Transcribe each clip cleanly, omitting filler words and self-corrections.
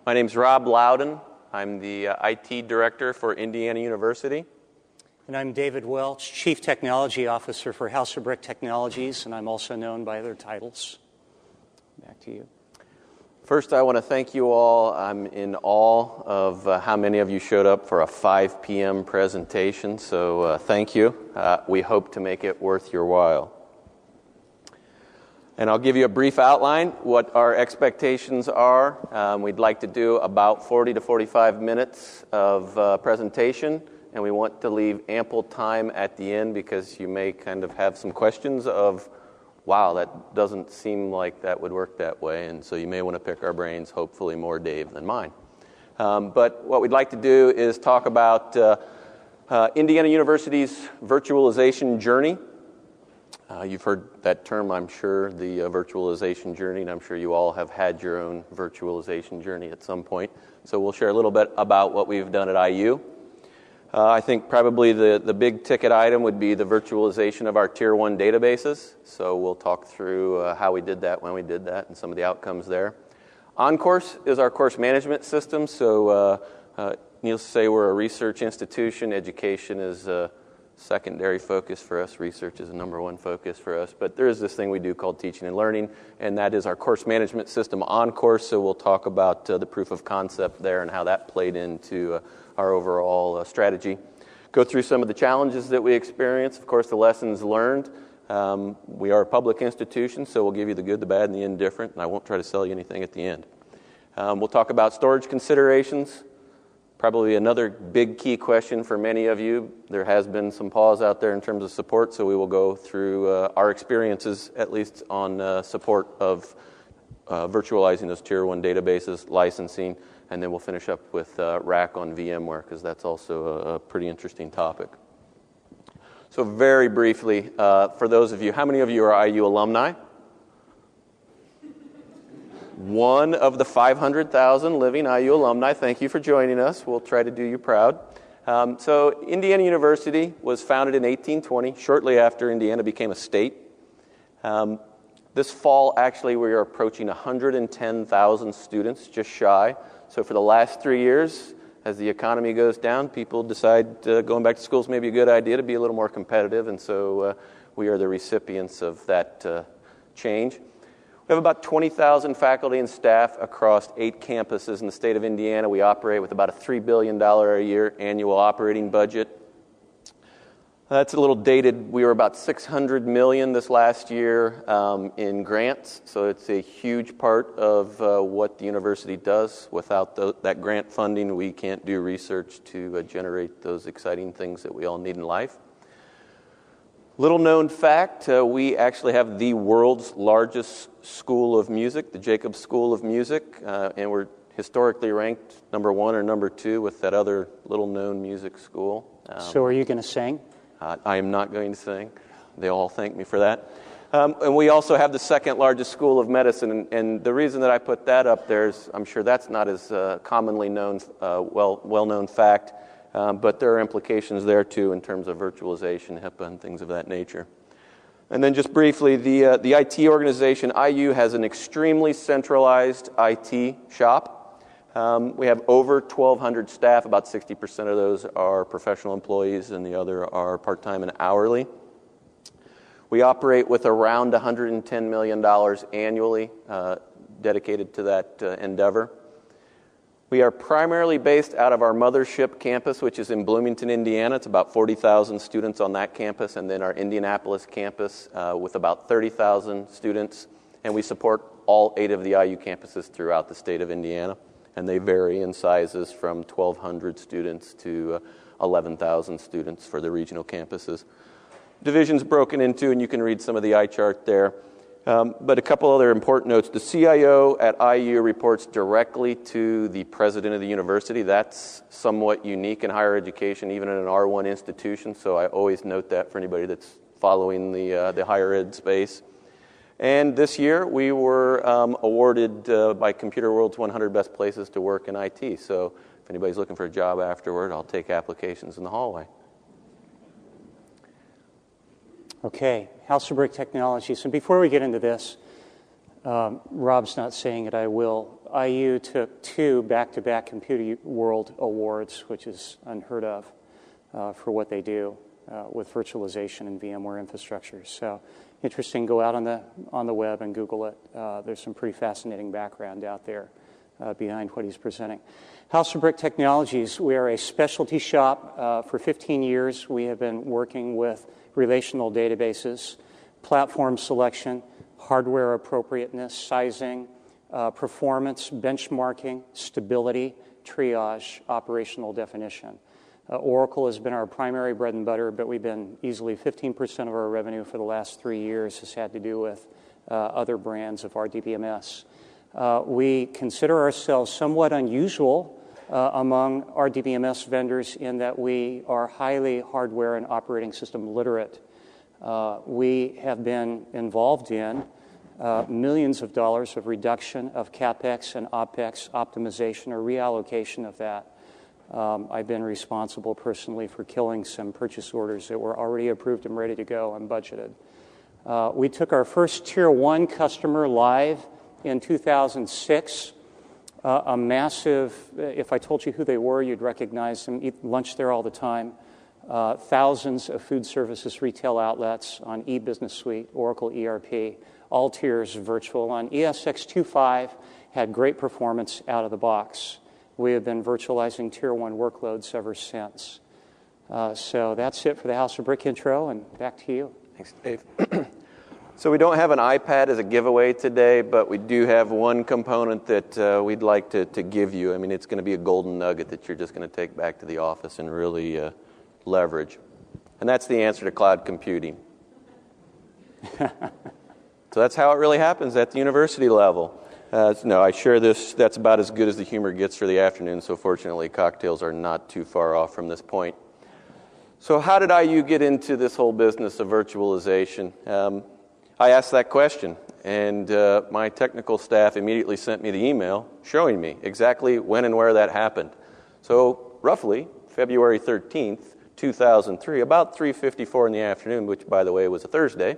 My name's Rob Loudon. I'm the IT director for Indiana University. And I'm David Welch, Chief Technology Officer for House of Brick Technologies, and I'm also known by other titles. Back to you. First, I want to thank you all. I'm in awe of how many of you showed up for a 5 p.m. presentation, so thank you. We hope to make it worth your while. And I'll give you a brief outline what our expectations are. We'd like to do about 40 to 45 minutes of presentation, and we want to leave ample time at the end because you may kind of have some questions of, wow, that doesn't seem like that would work that way, and so you may want to pick our brains, hopefully more Dave than mine. But what we'd like to do is talk about Indiana University's virtualization journey. You've heard that term, I'm sure, the virtualization journey, and I'm sure you all have had your own virtualization journey at some point. So we'll share a little bit about what we've done at IU. I think probably the big ticket item would be the virtualization of our Tier 1 databases. So we'll talk through how we did that, when we did that, and some of the outcomes there. OnCourse is our course management system. So needless to say, we're a research institution. Education is secondary focus for us. Research is a number one focus for us. But there is this thing we do called teaching and learning, and that is our course management system OnCourse. So we'll talk about the proof of concept there and how that played into our overall strategy. Go through some of the challenges that we experience. Of course, the lessons learned. We are a public institution, so we'll give you the good, the bad, and the indifferent, and I won't try to sell you anything at the end. We'll talk about storage considerations. Probably another big key question for many of you. There has been some pause out there in terms of support, so we will go through our experiences, at least on support of virtualizing those Tier 1 databases, licensing, and then we'll finish up with rack on VMware, because that's also a pretty interesting topic. So very briefly, for those of you, how many of you are IU alumni? One of the 500,000 living IU alumni. Thank you for joining us. We'll try to do you proud. So Indiana University was founded in 1820, shortly after Indiana became a state. This fall, actually, we are approaching 110,000 students, just shy. So for the last 3 years, as the economy goes down, people decide going back to school is maybe a good idea to be a little more competitive, and so we are the recipients of that change. We have about 20,000 faculty and staff across 8 campuses in the state of Indiana. We operate with about a $3 billion a year annual operating budget. That's a little dated. We were about $600 million this last year in grants, so it's a huge part of what the university does. Without that grant funding, we can't do research to generate those exciting things that we all need in life. Little known fact, we actually have the world's largest school of music, the Jacobs School of Music, and we're historically ranked number 1 or number 2 with that other little known music school. So are you going to sing? I am not going to sing. They all thank me for that. And we also have the second largest school of medicine, and the reason that I put that up there is I'm sure that's not as commonly known, well-known fact. But there are implications there, too, in terms of virtualization, HIPAA, and things of that nature. And then just briefly, the IT organization, IU, has an extremely centralized IT shop. We have over 1,200 staff. About 60% of those are professional employees, and the other are part-time and hourly. We operate with around $110 million annually dedicated to that endeavor. We are primarily based out of our mothership campus, which is in Bloomington, Indiana. It's about 40,000 students on that campus, and then our Indianapolis campus with about 30,000 students. And we support all 8 of the IU campuses throughout the state of Indiana, and they vary in sizes from 1,200 students to 11,000 students for the regional campuses. Divisions broken into, and you can read some of the eye chart there. But a couple other important notes. The CIO at IU reports directly to the president of the university. That's somewhat unique in higher education, even in an R1 institution, so I always note that for anybody that's following the higher ed space. And this year, we were awarded by Computer World's 100 Best Places to Work in IT. So if anybody's looking for a job afterward, I'll take applications in the hallway. Okay, House of Brick Technologies. And before we get into this, Rob's not saying it, I will. IU took 2 back-to-back Computer World Awards, which is unheard of for what they do with virtualization and VMware infrastructure. So interesting, go out on the web and Google it. There's some pretty fascinating background out there behind what he's presenting. House of Brick Technologies, we are a specialty shop. For 15 years, we have been working with relational databases, platform selection, hardware appropriateness, sizing, performance, benchmarking, stability, triage, operational definition. Oracle has been our primary bread and butter, but we've been easily 15% of our revenue for the last 3 years has had to do with other brands of RDBMS. We consider ourselves somewhat unusual among RDBMS vendors in that we are highly hardware and operating system literate. We have been involved in millions of dollars of reduction of CapEx and OpEx optimization or reallocation of that. I've been responsible personally for killing some purchase orders that were already approved and ready to go and budgeted. We took our first Tier 1 customer live in 2006. A massive, if I told you who they were, you'd recognize them, eat lunch there all the time. Thousands of food services retail outlets on eBusiness Suite, Oracle ERP, all tiers virtual. On ESX25, had great performance out of the box. We have been virtualizing Tier 1 workloads ever since. So that's it for the House of Brick intro, and back to you. Thanks, Dave. So we don't have an iPad as a giveaway today, but we do have one component that we'd like to give you. I mean, it's going to be a golden nugget that you're just going to take back to the office and really leverage. And that's the answer to cloud computing. So that's how it really happens at the university level. No, I share this. That's about as good as the humor gets for the afternoon, so fortunately cocktails are not too far off from this point. So how did IU get into this whole business of virtualization? I asked that question, and my technical staff immediately sent me the email showing me exactly when and where that happened. So roughly February 13th, 2003, about 3:54 in the afternoon, which, by the way, was a Thursday,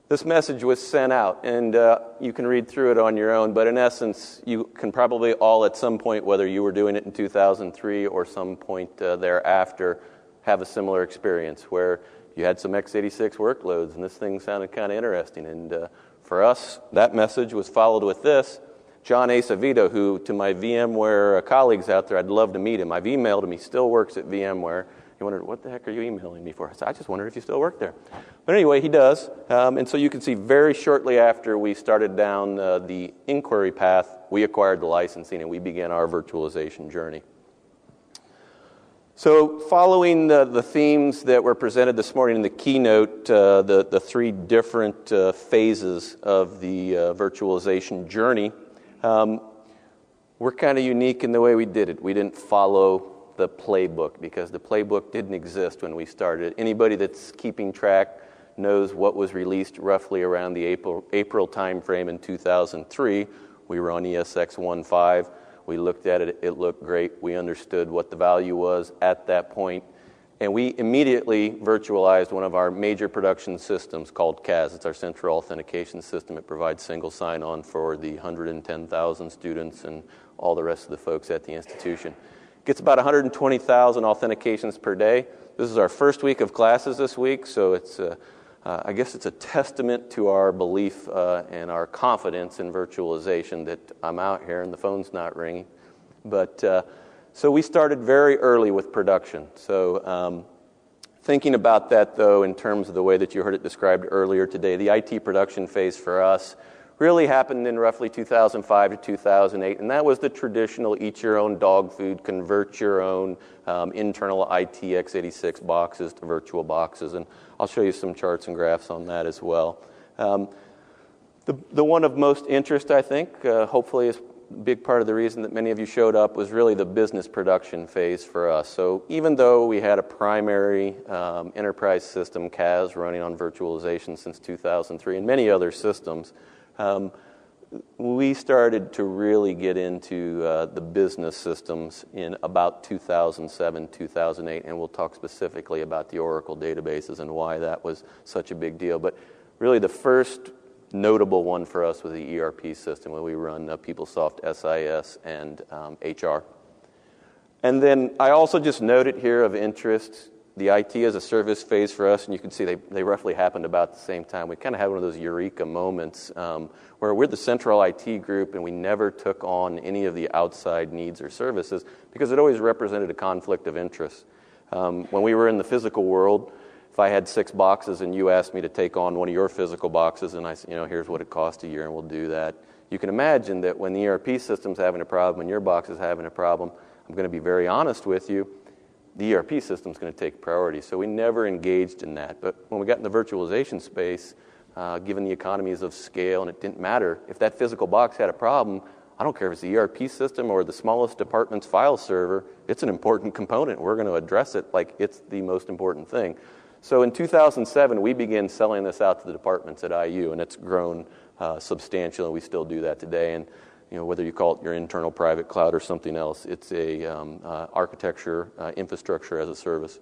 this message was sent out, and you can read through it on your own, but in essence, you can probably all at some point, whether you were doing it in 2003 or some point thereafter, have a similar experience where you had some x86 workloads, and this thing sounded kind of interesting. And for us, that message was followed with this. John Acevedo, who, to my VMware colleagues out there, I'd love to meet him. I've emailed him. He still works at VMware. He wondered, what the heck are you emailing me for? I said, I just wondered if you still work there. But anyway, he does. And so you can see very shortly after we started down the inquiry path, we acquired the licensing and we began our virtualization journey. So following the themes that were presented this morning in the keynote, the 3 different phases of the virtualization journey, we're kind of unique in the way we did it. We didn't follow the playbook because the playbook didn't exist when we started. Anybody that's keeping track knows what was released roughly around the April timeframe in 2003. We were on ESX15. We looked at it. It looked great. We understood what the value was at that point. And we immediately virtualized one of our major production systems called CAS. It's our central authentication system. It provides single sign-on for the 110,000 students and all the rest of the folks at the institution. Gets about 120,000 authentications per day. This is our first week of classes this week, so it's I guess it's a testament to our belief and our confidence in virtualization that I'm out here and the phone's not ringing. But so we started very early with production. So thinking about that, though, in terms of the way that you heard it described earlier today, the IT production phase for us really happened in roughly 2005 to 2008, and that was the traditional eat your own dog food, convert your own internal IT x86 boxes to virtual boxes, and I'll show you some charts and graphs on that as well. The one of most interest, I think, hopefully is a big part of the reason that many of you showed up, was really the business production phase for us. So even though we had a primary enterprise system, CAS, running on virtualization since 2003, and many other systems, we started to really get into the business systems in about 2007, 2008, and we'll talk specifically about the Oracle databases and why that was such a big deal. But really the first notable one for us was the ERP system, where we run PeopleSoft SIS and HR. And then I also just noted here of interest the IT as a service phase for us, and you can see they roughly happened about the same time. We kind of had one of those eureka moments where we're the central IT group and we never took on any of the outside needs or services because it always represented a conflict of interest. When we were in the physical world, if I had 6 boxes and you asked me to take on one of your physical boxes and I said, here's what it costs a year and we'll do that, you can imagine that when the ERP system's having a problem and your box is having a problem, I'm going to be very honest with you, the ERP system's going to take priority. So we never engaged in that. But when we got in the virtualization space, given the economies of scale, and it didn't matter, if that physical box had a problem, I don't care if it's the ERP system or the smallest department's file server, it's an important component. We're going to address it like it's the most important thing. So in 2007, we began selling this out to the departments at IU, and it's grown substantially. We still do that today. And whether you call it your internal private cloud or something else, it's a architecture, infrastructure as a service.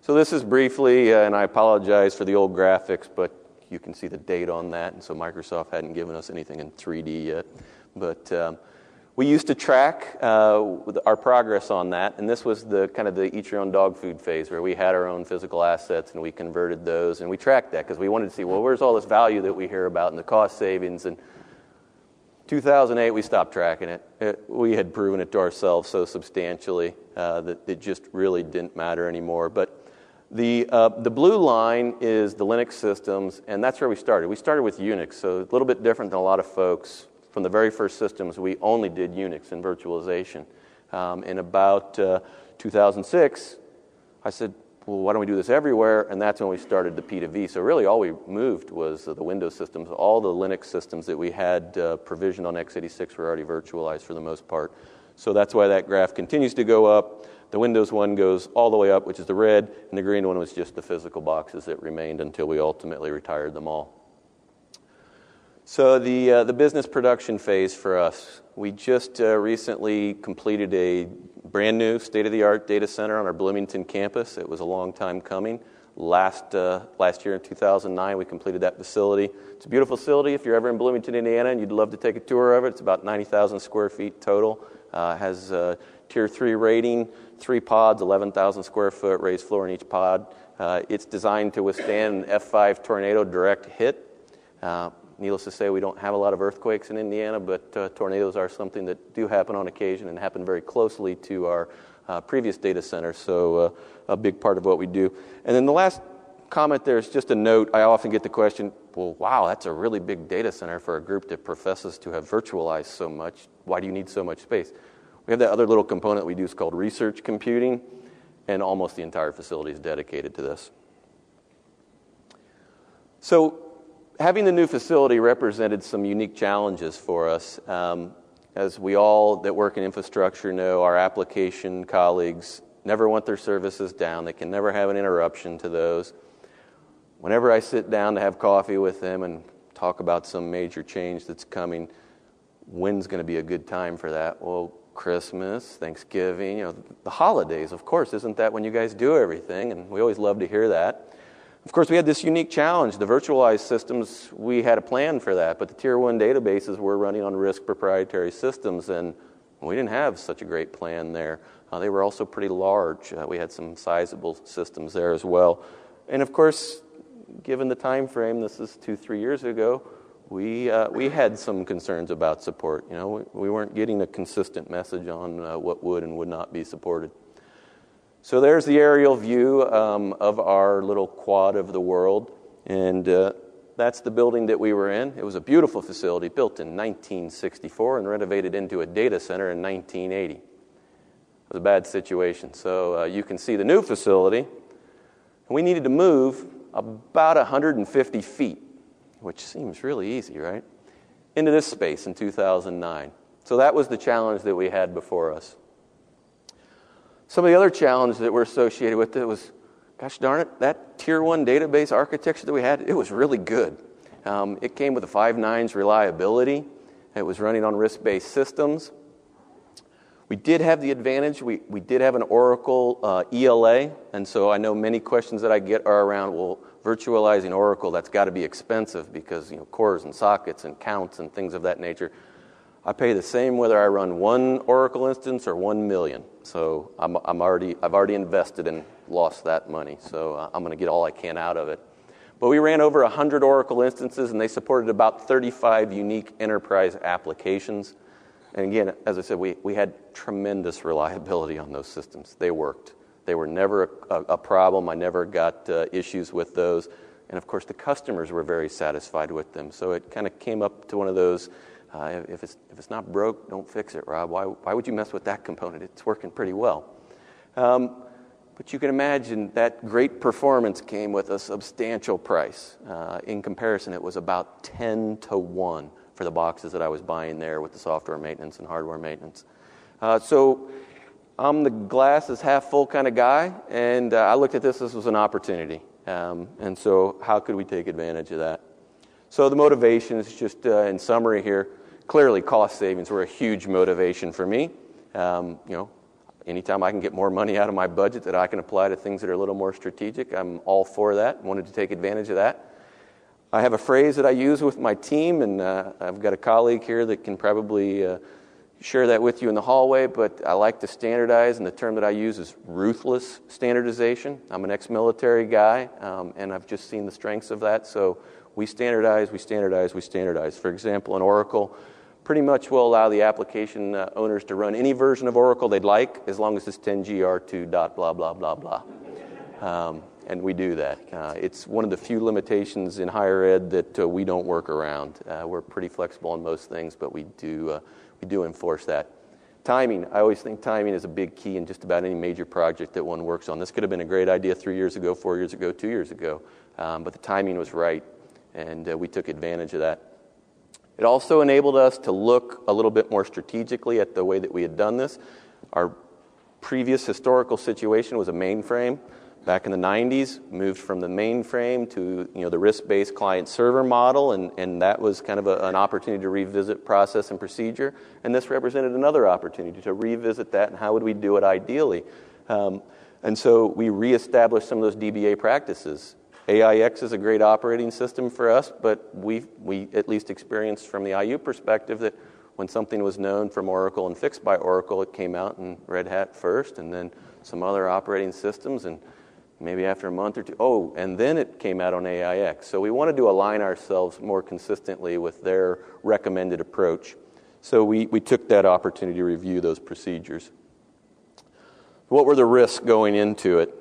So this is briefly, and I apologize for the old graphics, but you can see the date on that, and so Microsoft hadn't given us anything in 3D yet. But we used to track our progress on that, and this was the kind of the eat your own dog food phase where we had our own physical assets and we converted those, and we tracked that because we wanted to see, well, where's all this value that we hear about and the cost savings. And 2008, we stopped tracking it. We had proven it to ourselves so substantially that it just really didn't matter anymore. But the blue line is the Linux systems, and that's where we started. We started with UNIX, so a little bit different than a lot of folks. From the very first systems, we only did Unix and virtualization. In about 2006, I said, well, why don't we do this everywhere? And that's when we started the P2V. So really all we moved was the Windows systems. All the Linux systems that we had provisioned on x86 were already virtualized for the most part. So that's why that graph continues to go up. The Windows one goes all the way up, which is the red, and the green one was just the physical boxes that remained until we ultimately retired them all. So the business production phase for us, we just recently completed a brand new state-of-the-art data center on our Bloomington campus. It was a long time coming. Last year in 2009, we completed that facility. It's a beautiful facility. If you're ever in Bloomington, Indiana, and you'd love to take a tour of it, it's about 90,000 square feet total. Has Tier 3 rating, 3 pods, 11,000 square foot, raised floor in each pod. It's designed to withstand an F5 tornado direct hit. Needless to say, we don't have a lot of earthquakes in Indiana, but tornadoes are something that do happen on occasion and happen very closely to our previous data center, so a big part of what we do. And then the last comment there is just a note. I often get the question, well, wow, that's a really big data center for a group that professes to have virtualized so much. Why do you need so much space? We have that other little component we do called research computing, and almost the entire facility is dedicated to this. So having the new facility represented some unique challenges for us. As we all that work in infrastructure know, our application colleagues never want their services down. They can never have an interruption to those. Whenever I sit down to have coffee with them and talk about some major change that's coming, when's going to be a good time for that? Well, Christmas, Thanksgiving, the holidays, of course. Isn't that when you guys do everything? And we always love to hear that. Of course, we had this unique challenge. The virtualized systems, we had a plan for that, but the Tier 1 databases were running on RISC proprietary systems, and we didn't have such a great plan there. They were also pretty large. We had some sizable systems there as well. And of course, given the time frame, this is 2-3 years ago, we had some concerns about support. We weren't getting a consistent message on what would and would not be supported. So there's the aerial view of our little quad of the world, and that's the building that we were in. It was a beautiful facility built in 1964 and renovated into a data center in 1980. It was a bad situation. So you can see the new facility. We needed to move about 150 feet, which seems really easy, right, into this space in 2009. So that was the challenge that we had before us. Some of the other challenges that were associated with it was, gosh darn it, that Tier 1 database architecture that we had, it was really good. It came with a 5 nines reliability. It was running on RISC-based systems. We did have the advantage. We did have an Oracle ELA, and so I know many questions that I get are around, well, virtualizing Oracle, that's got to be expensive because, cores and sockets and counts and things of that nature. I pay the same whether I run one Oracle instance or 1 million. So I've already invested and lost that money. So I'm going to get all I can out of it. But we ran over 100 Oracle instances, and they supported about 35 unique enterprise applications. And again, as I said, we had tremendous reliability on those systems. They worked. They were never a problem. I never got issues with those. And of course, the customers were very satisfied with them. So it kind of came up to one of those, if it's not broke, don't fix it, Rob. Why would you mess with that component? It's working pretty well. But you can imagine that great performance came with a substantial price. In comparison, it was about 10 to 1 for the boxes that I was buying there with the software maintenance and hardware maintenance. So I'm the glass is half full kind of guy, and I looked at this was an opportunity. And so how could we take advantage of that? So the motivation is just in summary here. Clearly, cost savings were a huge motivation for me. Anytime I can get more money out of my budget that I can apply to things that are a little more strategic, I'm all for that. Wanted to take advantage of that. I have a phrase that I use with my team, and I've got a colleague here that can probably share that with you in the hallway, but I like to standardize, and the term that I use is ruthless standardization. I'm an ex-military guy, and I've just seen the strengths of that. So we standardize, we standardize, we standardize. For example, in Oracle, pretty much will allow the application owners to run any version of Oracle they'd like, as long as it's 10gr2 dot blah, blah, blah, blah. And we do that. It's one of the few limitations in higher ed that we don't work around. We're pretty flexible on most things, but we do enforce that. Timing. I always think timing is a big key in just about any major project that one works on. This could have been a great idea 3 years ago, 4 years ago, 2 years ago, but the timing was right, and we took advantage of that. It also enabled us to look a little bit more strategically at the way that we had done this. Our previous historical situation was a mainframe. Back in the 90s, moved from the mainframe to the RISC-based client-server model, and that was kind of an opportunity to revisit process and procedure. And this represented another opportunity to revisit that, and how would we do it ideally? And so we reestablished some of those DBA practices. AIX is a great operating system for us, but we at least experienced from the IU perspective that when something was known from Oracle and fixed by Oracle, it came out in Red Hat first, and then some other operating systems, and maybe after a month or two, and then it came out on AIX. So we wanted to align ourselves more consistently with their recommended approach. So we took that opportunity to review those procedures. What were the risks going into it?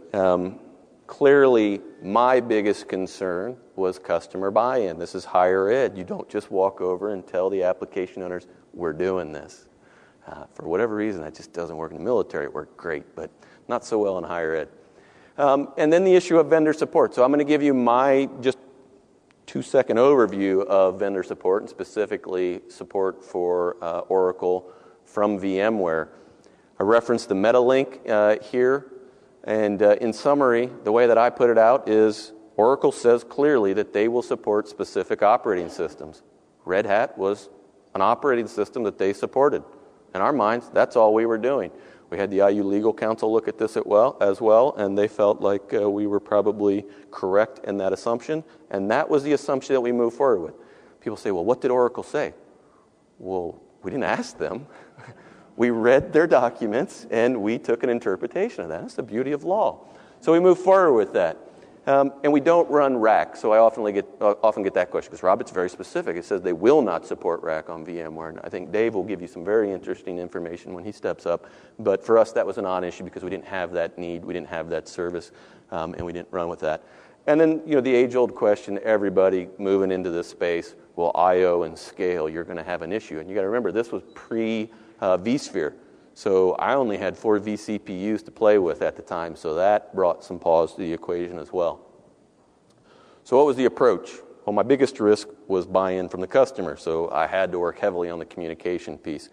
Clearly, my biggest concern was customer buy-in. This is higher ed. You don't just walk over and tell the application owners, we're doing this. For whatever reason, that just doesn't work in the military. It worked great, but not so well in higher ed. And then the issue of vendor support. So I'm going to give you my just 2-second overview of vendor support, and specifically support for Oracle from VMware. I referenced the MetaLink here. And in summary, the way that I put it out is Oracle says clearly that they will support specific operating systems. Red Hat was an operating system that they supported. In our minds, that's all we were doing. We had the IU Legal Counsel look at this as well, and they felt like we were probably correct in that assumption, and that was the assumption that we moved forward with. People say, well, what did Oracle say? Well, we didn't ask them. We read their documents, and we took an interpretation of that. That's the beauty of law. So we moved forward with that. And we don't run RAC, so I often get that question, because Rob, it's very specific. It says they will not support RAC on VMware, and I think Dave will give you some very interesting information when he steps up. But for us, that was a non-issue because we didn't have that need, we didn't have that service, and we didn't run with that. And then, the age-old question, everybody moving into this space, well, I/O and scale, you're going to have an issue. And you got to remember, this was pre-vSphere. So I only had 4 vCPUs to play with at the time, so that brought some pause to the equation as well. So what was the approach? Well, my biggest risk was buy-in from the customer, so I had to work heavily on the communication piece.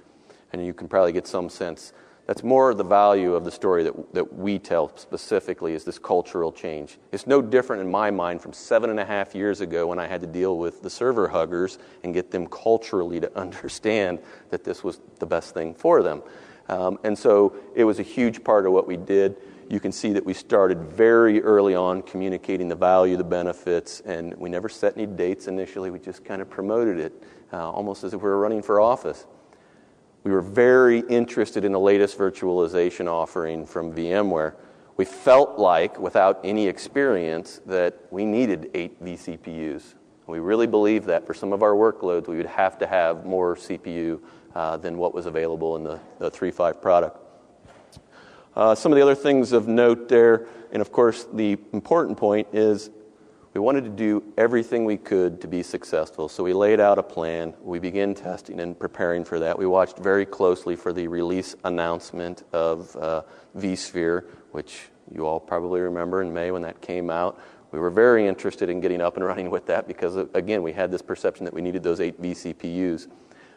And you can probably get some sense. That's more the value of the story that we tell specifically, is this cultural change. It's no different in my mind from 7.5 years ago when I had to deal with the server huggers and get them culturally to understand that this was the best thing for them. And so it was a huge part of what we did. You can see that we started very early on communicating the value, the benefits, and we never set any dates initially. We just kind of promoted it, almost as if we were running for office. We were very interested in the latest virtualization offering from VMware. We felt like, without any experience, that we needed 8 vCPUs. We really believed that for some of our workloads, we would have to have more CPU than what was available in the 3.5 product. Some of the other things of note there, and of course the important point is we wanted to do everything we could to be successful. So we laid out a plan. We began testing and preparing for that. We watched very closely for the release announcement of vSphere, which you all probably remember in May when that came out. We were very interested in getting up and running with that because, again, we had this perception that we needed those 8 vCPUs.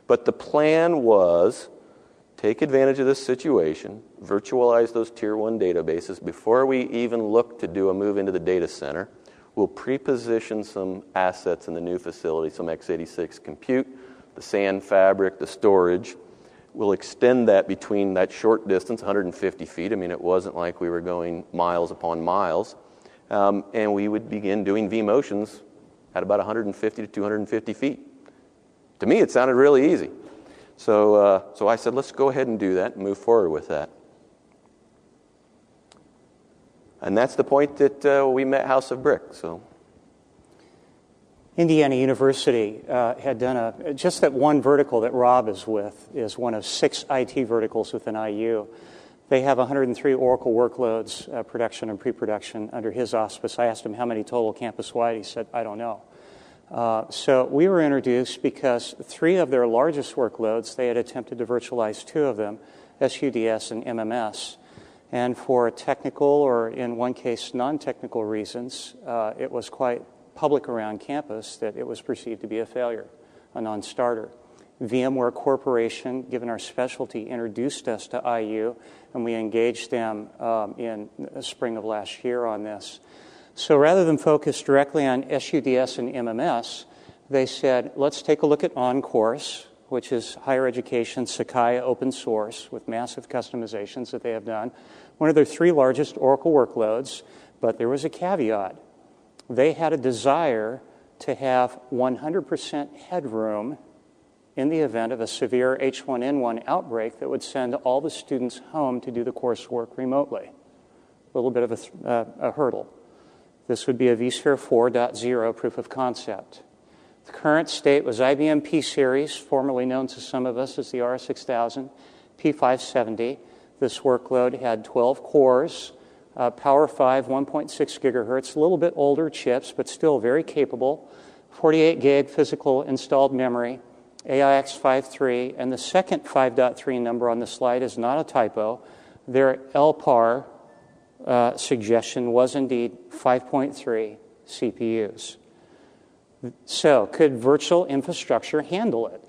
But the plan was take advantage of this situation, virtualize those Tier 1 databases. Before we even look to do a move into the data center, we'll pre-position some assets in the new facility, some x86 compute, the SAN fabric, the storage. We'll extend that between that short distance, 150 feet. I mean, it wasn't like we were going miles upon miles. And we would begin doing vMotions at about 150 to 250 feet. To me, it sounded really easy. So I said, let's go ahead and do that and move forward with that. And that's the point that we met House of Brick. So, Indiana University had done just that one vertical that Rob is with is one of 6 IT verticals within IU. They have 103 Oracle workloads, production and pre-production, under his auspice. I asked him how many total campus-wide. He said, I don't know. So we were introduced because 3 of their largest workloads, they had attempted to virtualize 2 of them, SUDS and MMS. And for technical, or in one case non-technical reasons, it was quite public around campus that it was perceived to be a failure, a non-starter. VMware Corporation, given our specialty, introduced us to IU, and we engaged them in the spring of last year on this. So rather than focus directly on SUDS and MMS, they said, let's take a look at OnCourse, which is higher education, Sakai open source with massive customizations that they have done. One of their 3 largest Oracle workloads, but there was a caveat. They had a desire to have 100% headroom in the event of a severe H1N1 outbreak that would send all the students home to do the coursework remotely. A little bit of a hurdle. This would be a vSphere 4.0 proof of concept. The current state was IBM P-Series, formerly known to some of us as the R6000, P570. This workload had 12 cores, Power 5, 1.6 gigahertz, a little bit older chips, but still very capable, 48 gig physical installed memory, AIX 5.3, and the second 5.3 number on the slide is not a typo. Their LPAR suggestion was indeed 5.3 CPUs. So, could virtual infrastructure handle it?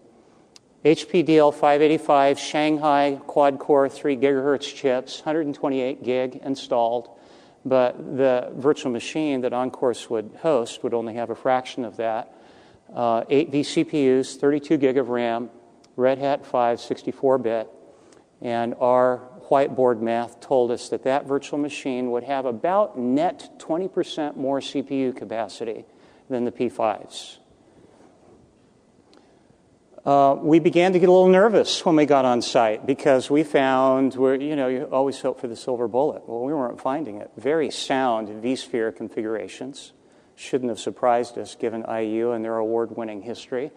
HP DL585 Shanghai quad-core 3 gigahertz chips, 128 gig installed, but the virtual machine that OnCourse would host would only have a fraction of that. 8 vCPUs, 32 gig of RAM, Red Hat 5, 64-bit, and our whiteboard math told us that that virtual machine would have about net 20% more CPU capacity than the P5s. We began to get a little nervous when we got on site because we found, you always hope for the silver bullet. Well, we weren't finding it. Very sound vSphere configurations. Shouldn't have surprised us given IU and their award-winning history.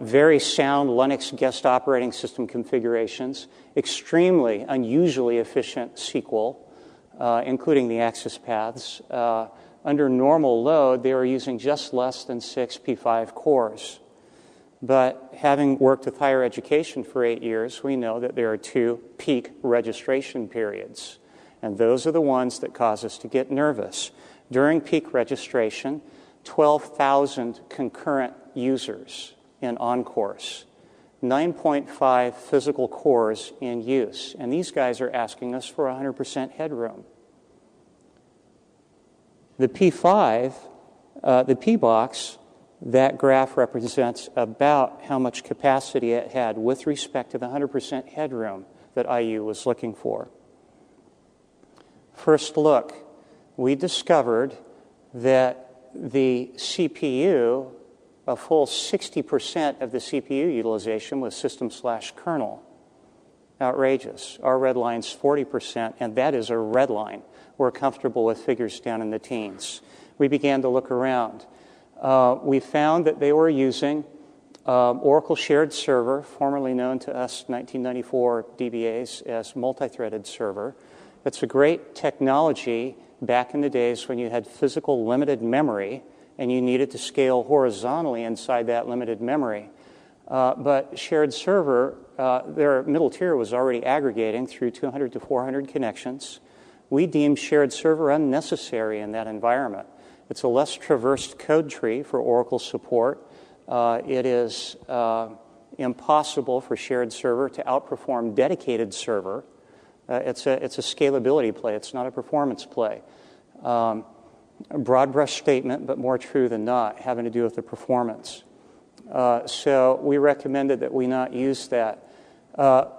Very sound Linux guest operating system configurations. Extremely unusually efficient SQL, including the access paths. Under normal load, they were using just less than 6 P5 cores. But having worked with higher education for 8 years, we know that there are 2 peak registration periods. And those are the ones that cause us to get nervous. During peak registration, 12,000 concurrent users in OnCourse, 9.5 physical cores in use. And these guys are asking us for 100% headroom. The P5, the P-box, that graph represents about how much capacity it had with respect to the 100% headroom that IU was looking for. First look, we discovered that the CPU, a full 60% of the CPU utilization was system/kernel. Outrageous. Our red line's 40%, and that is a red line. We're comfortable with figures down in the teens. We began to look around. We found that they were using Oracle Shared Server, formerly known to us 1994 DBAs as multi-threaded server. It's a great technology back in the days when you had physical limited memory and you needed to scale horizontally inside that limited memory. But shared server, their middle tier was already aggregating through 200 to 400 connections. We deemed shared server unnecessary in that environment. It's a less traversed code tree for Oracle support. It is impossible for shared server to outperform dedicated server. It's a scalability play. It's not a performance play. A broad brush statement, but more true than not, having to do with the performance. So we recommended that we not use that.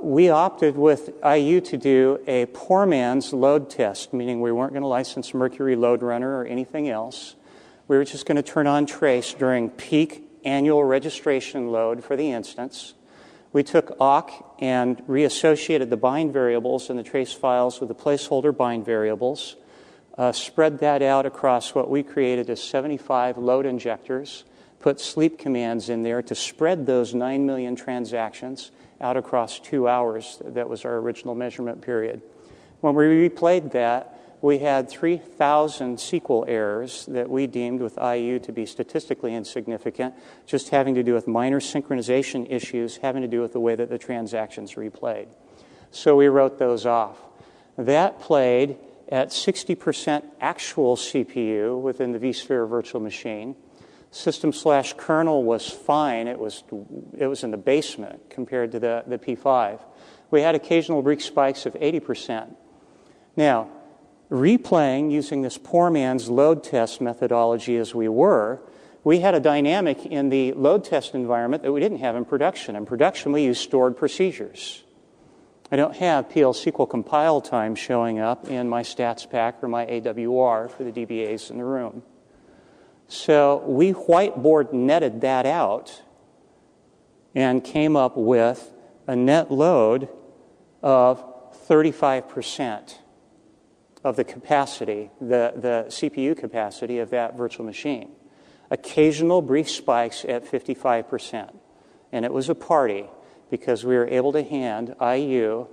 We opted with IU to do a poor man's load test, meaning we weren't going to license Mercury Load Runner or anything else. We were just going to turn on trace during peak annual registration load for the instance. We took awk and reassociated the bind variables in the trace files with the placeholder bind variables, spread that out across what we created as 75 load injectors, put sleep commands in there to spread those 9 million transactions out across 2 hours. That was our original measurement period. When we replayed that, we had 3,000 SQL errors that we deemed with IU to be statistically insignificant, just having to do with minor synchronization issues, having to do with the way that the transactions replayed. So we wrote those off. That played at 60% actual CPU within the vSphere virtual machine. System/kernel was fine. It was in the basement compared to the P5. We had occasional brief spikes of 80%. Now, replaying using this poor man's load test methodology as we had a dynamic in the load test environment that we didn't have in production. In production, we use stored procedures. I don't have PL SQL compile time showing up in my stats pack or my AWR for the DBAs in the room. So we whiteboard netted that out and came up with a net load of 35% of the capacity, the CPU capacity of that virtual machine. Occasional brief spikes at 55%. And it was a party because we were able to hand IU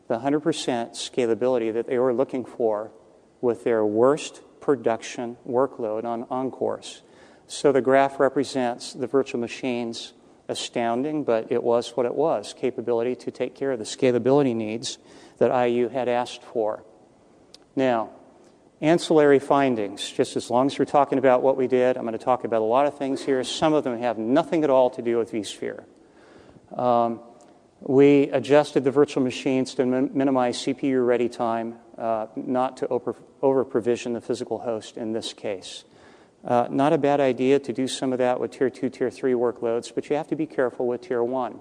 the 100% scalability that they were looking for with their worst production workload on Encores. So the graph represents the virtual machine's astounding, but it was what it was, capability to take care of the scalability needs that IU had asked for. Now, ancillary findings, just as long as we're talking about what we did, I'm going to talk about a lot of things here. Some of them have nothing at all to do with vSphere. We adjusted the virtual machines to minimize CPU ready time, not to over-provision the physical host in this case. Not a bad idea to do some of that with Tier 2, Tier 3 workloads, but you have to be careful with Tier 1.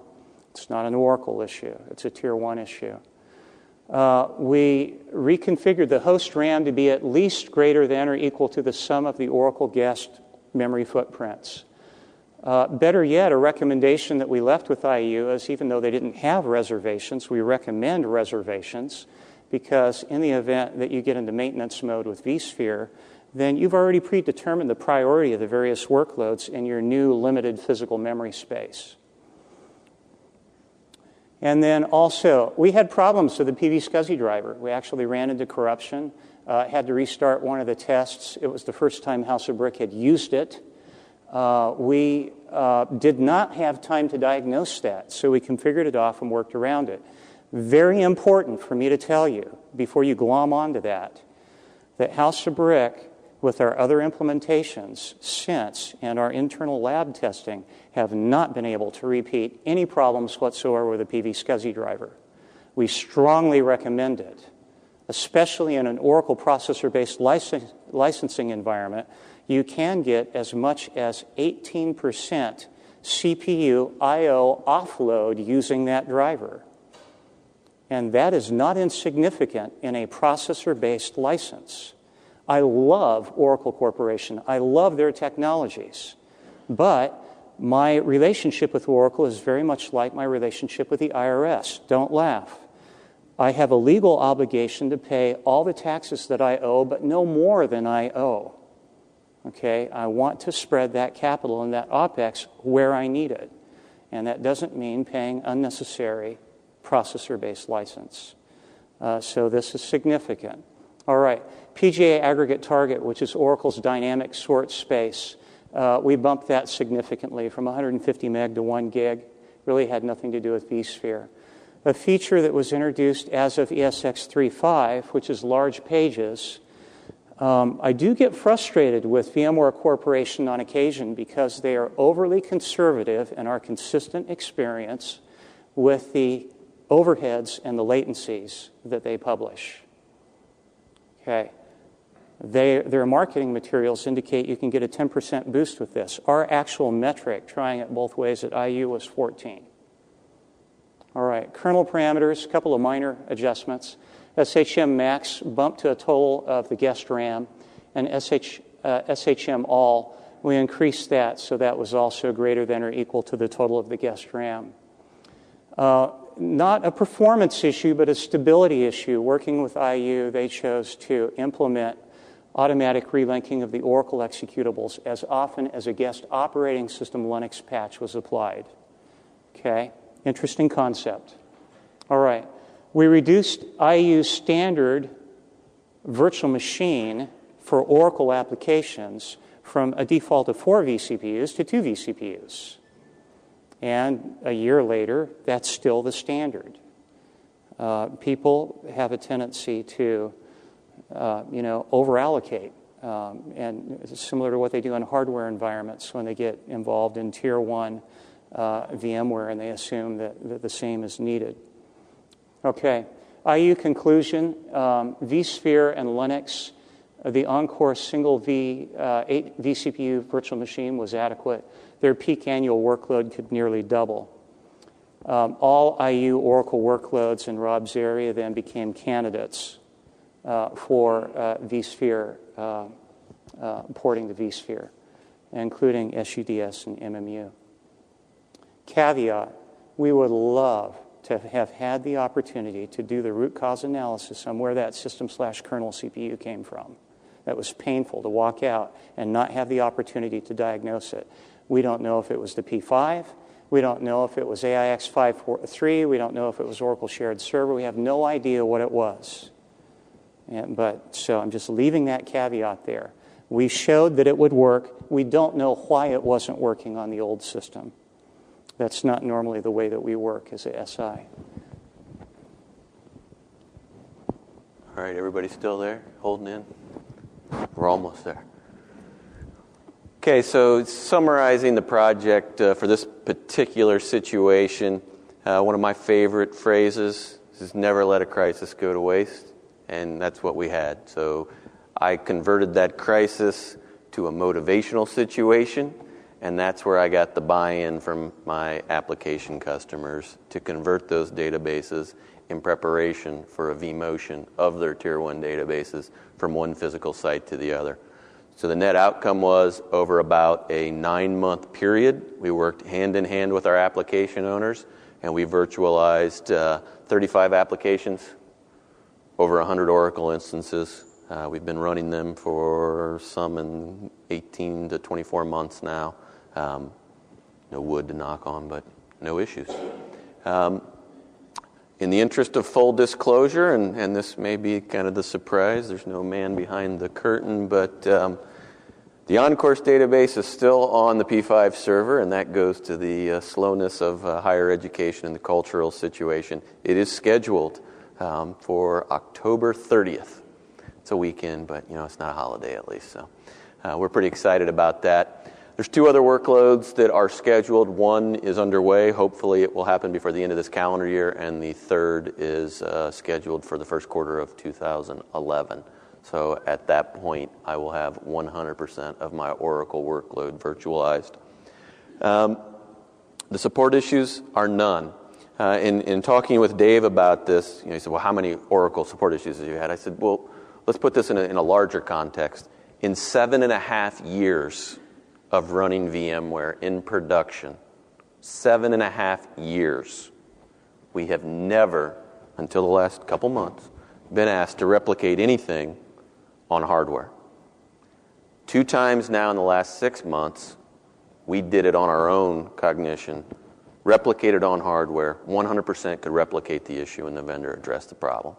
It's not an Oracle issue. It's a Tier 1 issue. We reconfigured the host RAM to be at least greater than or equal to the sum of the Oracle guest memory footprints. Better yet, a recommendation that we left with IU is even though they didn't have reservations, we recommend reservations because in the event that you get into maintenance mode with vSphere, then you've already predetermined the priority of the various workloads in your new limited physical memory space. And then also, we had problems with the PV-SCSI driver. We actually ran into corruption, had to restart one of the tests. It was the first time House of Brick had used it. We did not have time to diagnose that, so we configured it off and worked around it. Very important for me to tell you, before you glom onto that House of Brick, with our other implementations since and our internal lab testing, have not been able to repeat any problems whatsoever with the PV-SCSI driver. We strongly recommend it, especially in an Oracle processor-based licensing environment. You can get as much as 18% CPU I/O offload using that driver. And that is not insignificant in a processor-based license. I love Oracle Corporation. I love their technologies. But my relationship with Oracle is very much like my relationship with the IRS. Don't laugh. I have a legal obligation to pay all the taxes that I owe, but no more than I owe. Okay? I want to spread that capital and that OPEX where I need it. And that doesn't mean paying unnecessary processor-based license. So this is significant. All right. PGA aggregate target, which is Oracle's dynamic sort space. We bumped that significantly from 150 meg to 1 gig. Really had nothing to do with vSphere. A feature that was introduced as of ESX35, which is large pages. I do get frustrated with VMware Corporation on occasion because they are overly conservative in our consistent experience with the overheads and the latencies that they publish. Okay. Their marketing materials indicate you can get a 10% boost with this. Our actual metric, trying it both ways at IU, was 14. All right, kernel parameters, a couple of minor adjustments. SHM max bumped to a total of the guest RAM, and SHM all, we increased that, so that was also greater than or equal to the total of the guest RAM. Not a performance issue, but a stability issue. Working with IU, they chose to implement automatic relinking of the Oracle executables as often as a guest operating system Linux patch was applied. Okay, interesting concept. All right, we reduced IU's standard virtual machine for Oracle applications from a default of 4 vCPUs to 2 vCPUs. And a year later, that's still the standard. People have a tendency to, over-allocate. And it's similar to what they do in hardware environments when they get involved in Tier 1 VMware and they assume that the same is needed. Okay, IU conclusion, vSphere and Linux, the Encore single 8 vCPU virtual machine was adequate. Their peak annual workload could nearly double. All IU Oracle workloads in Rob's area then became candidates for vSphere, porting to vSphere, including SUDS and MMU. Caveat, we would love to have had the opportunity to do the root cause analysis on where that system/kernel CPU came from. That was painful to walk out and not have the opportunity to diagnose it. We don't know if it was the P5. We don't know if it was AIX 543. We don't know if it was Oracle Shared Server. We have no idea what it was. So I'm just leaving that caveat there. We showed that it would work. We don't know why it wasn't working on the old system. That's not normally the way that we work as a SI. All right, everybody still there? Holding in? We're almost there. Okay, so summarizing the project for this particular situation, one of my favorite phrases is never let a crisis go to waste, and that's what we had. So I converted that crisis to a motivational situation, and that's where I got the buy-in from my application customers to convert those databases in preparation for a vMotion of their Tier 1 databases from one physical site to the other. So the net outcome was, over about a 9-month period, we worked hand-in-hand with our application owners, and we virtualized 35 applications, over 100 Oracle instances. We've been running them for some in 18 to 24 months now. No wood to knock on, but no issues. In the interest of full disclosure, and this may be kind of the surprise, there's no man behind the curtain, but the on-course database is still on the P5 server, and that goes to the slowness of higher education and the cultural situation. It is scheduled for October 30th. It's a weekend, but it's not a holiday at least, so we're pretty excited about that. There's 2 other workloads that are scheduled. One is underway. Hopefully it will happen before the end of this calendar year, and the third is scheduled for the first quarter of 2011. So at that point, I will have 100% of my Oracle workload virtualized. The support issues are none. In talking with Dave about this, he said, well, how many Oracle support issues have you had? I said, well, let's put this in a larger context. In 7.5 years of running VMware in production, 7.5 years, we have never, until the last couple months, been asked to replicate anything on hardware. 2 times now in the last 6 months, we did it on our own cognition, replicated on hardware, 100% could replicate the issue and the vendor addressed the problem.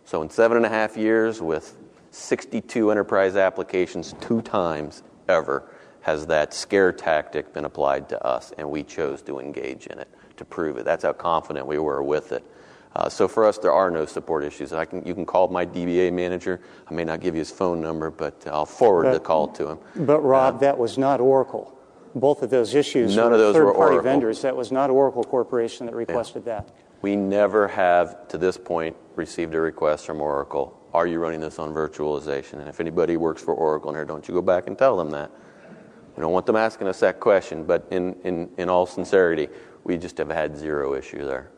So in 7.5 years with 62 enterprise applications, 2 times ever has that scare tactic been applied to us, and we chose to engage in it to prove it. That's how confident we were with it. So for us, there are no support issues. You can call my DBA manager. I may not give you his phone number, but I'll forward the call to him. But Rob, that was not Oracle. Both of those issues none of those were third-party Oracle vendors. That was not Oracle Corporation that requested that. We never have, to this point, received a request from Oracle. Are you running this on virtualization? And if anybody works for Oracle in here, don't you go back and tell them that. We don't want them asking us that question, but in all sincerity, we just have had 0 issue there.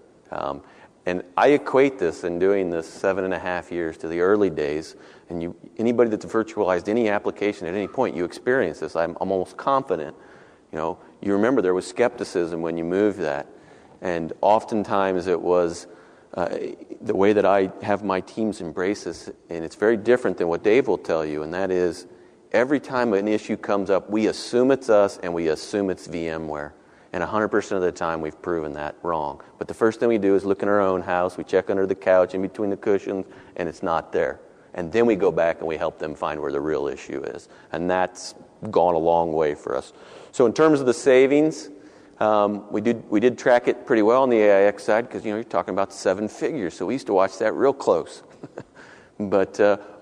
And I equate this in doing this 7.5 years to the early days. And anybody that's virtualized any application at any point, you experience this. I'm almost confident. You remember there was skepticism when you moved that. And oftentimes it was the way that I have my teams embrace this, and it's very different than what Dave will tell you, and that is every time an issue comes up, we assume it's us and we assume it's VMware. And 100% of the time, we've proven that wrong. But the first thing we do is look in our own house. We check under the couch, in between the cushions, and it's not there. And then we go back and we help them find where the real issue is. And that's gone a long way for us. So in terms of the savings, we did track it pretty well on the AIX side because, you're talking about 7 figures. So we used to watch that real close. But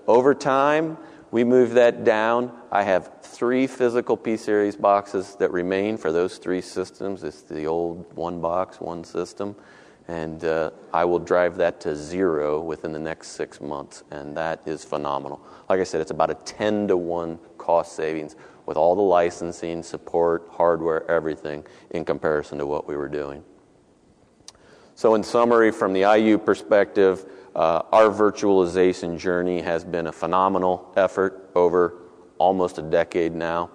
over time, we moved that down. I have 3 physical P-Series boxes that remain for those 3 systems. It's the old 1 box, 1 system. And I will drive that to 0 within the next 6 months. And that is phenomenal. Like I said, it's about a 10-to-1 cost savings with all the licensing, support, hardware, everything in comparison to what we were doing. So in summary, from the IU perspective, our virtualization journey has been a phenomenal effort over almost a decade now.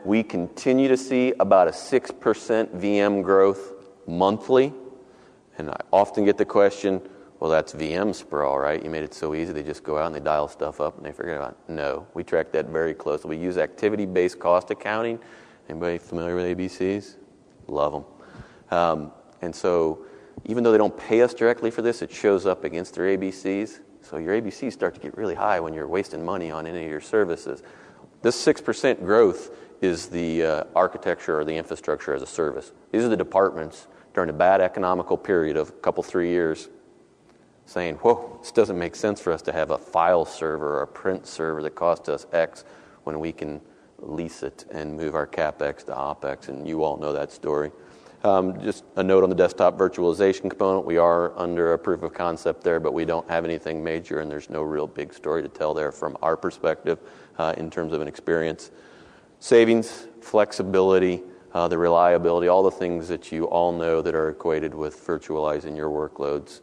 We continue to see about a 6% VM growth monthly. And I often get the question, well, that's VM sprawl, right? You made it so easy. They just go out and they dial stuff up and they forget about it. No, we track that very closely. We use activity-based cost accounting. Anybody familiar with ABCs? Love them. And so even though they don't pay us directly for this, it shows up against their ABCs. So your ABCs start to get really high when you're wasting money on any of your services. This 6% growth is the architecture or the infrastructure as a service. These are the departments during a bad economical period of a couple, 3 years saying, whoa, this doesn't make sense for us to have a file server or a print server that costs us X when we can lease it and move our CapEx to OpEx, and you all know that story. Just a note on the desktop virtualization component. We are under a proof of concept there, but we don't have anything major, and there's no real big story to tell there from our perspective in terms of an experience. Savings, flexibility, the reliability, all the things that you all know that are equated with virtualizing your workloads,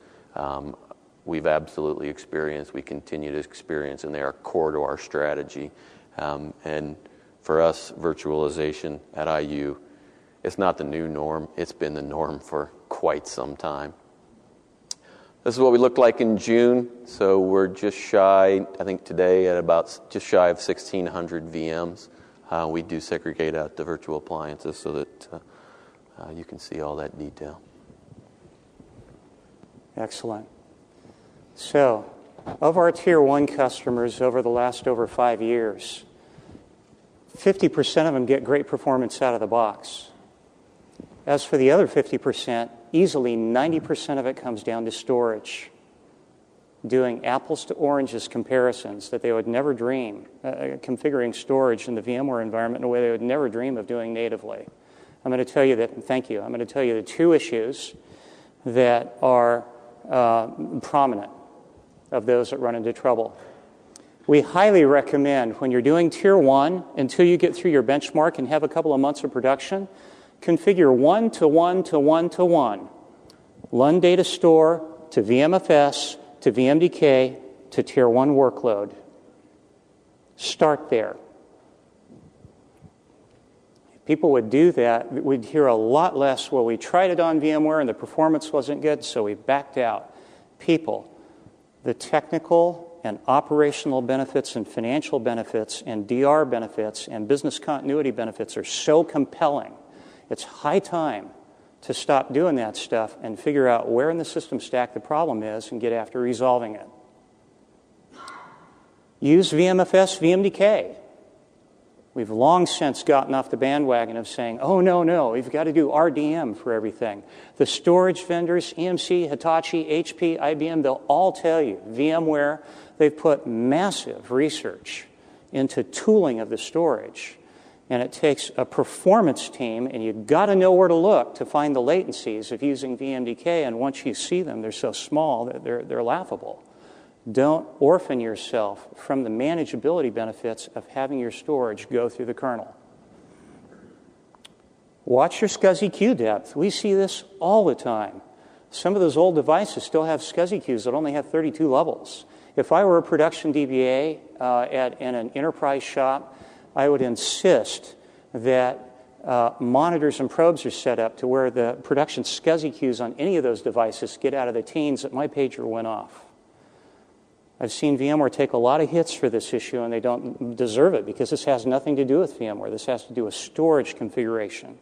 we've absolutely experienced. We continue to experience, and they are core to our strategy. And for us, virtualization at IU, it's not the new norm. It's been the norm for quite some time. This is what we looked like in June. So we're just shy, I think today, at about just shy of 1,600 VMs. We do segregate out the virtual appliances so that you can see all that detail. Excellent. So, of our Tier 1 customers over the last over 5 years, 50% of them get great performance out of the box. As for the other 50%, easily 90% of it comes down to storage, doing apples to oranges comparisons that they would never dream, configuring storage in the VMware environment in a way they would never dream of doing natively. I'm going to tell you that, thank you, I'm going to tell you the 2 issues that are prominent of those that run into trouble. We highly recommend when you're doing Tier 1, until you get through your benchmark and have a couple of months of production, configure 1 to 1 to 1 to 1. Lund Data Store to VMFS to VMDK to Tier 1 workload. Start there. If people would do that, we'd hear a lot less, well, we tried it on VMware and the performance wasn't good, so we backed out. People, the technical and operational benefits and financial benefits and DR benefits and business continuity benefits are so compelling. It's high time to stop doing that stuff and figure out where in the system stack the problem is and get after resolving it. Use VMFS, VMDK. We've long since gotten off the bandwagon of saying, oh, no, we've got to do RDM for everything. The storage vendors, EMC, Hitachi, HP, IBM, they'll all tell you, VMware, they've put massive research into tooling of the storage. And it takes a performance team, and you've got to know where to look to find the latencies of using VMDK. And once you see them, they're so small that they're laughable. Don't orphan yourself from the manageability benefits of having your storage go through the kernel. Watch your SCSI queue depth. We see this all the time. Some of those old devices still have SCSI queues that only have 32 levels. If I were a production DBA in an enterprise shop, I would insist that monitors and probes are set up to where the production SCSI queues on any of those devices get out of the teens that my pager went off. I've seen VMware take a lot of hits for this issue, and they don't deserve it because this has nothing to do with VMware. This has to do with storage configuration.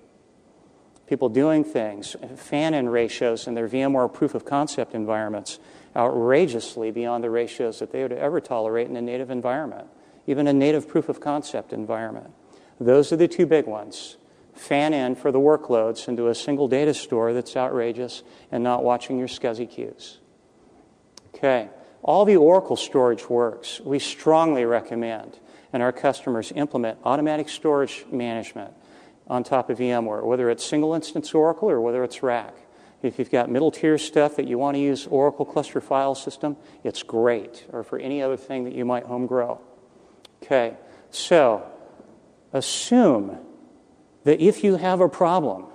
People doing things, fan-in ratios in their VMware proof-of-concept environments outrageously beyond the ratios that they would ever tolerate in a native environment, even a native proof-of-concept environment. Those are the two big ones. Fan-in for the workloads into a single data store that's outrageous and not watching your SCSI queues. Okay. All the Oracle storage works. We strongly recommend, and our customers implement automatic storage management on top of VMware, whether it's single instance Oracle or whether it's rack. If you've got middle tier stuff that you want to use Oracle cluster file system, it's great, or for any other thing that you might home grow. Okay, so assume that if you have a problem,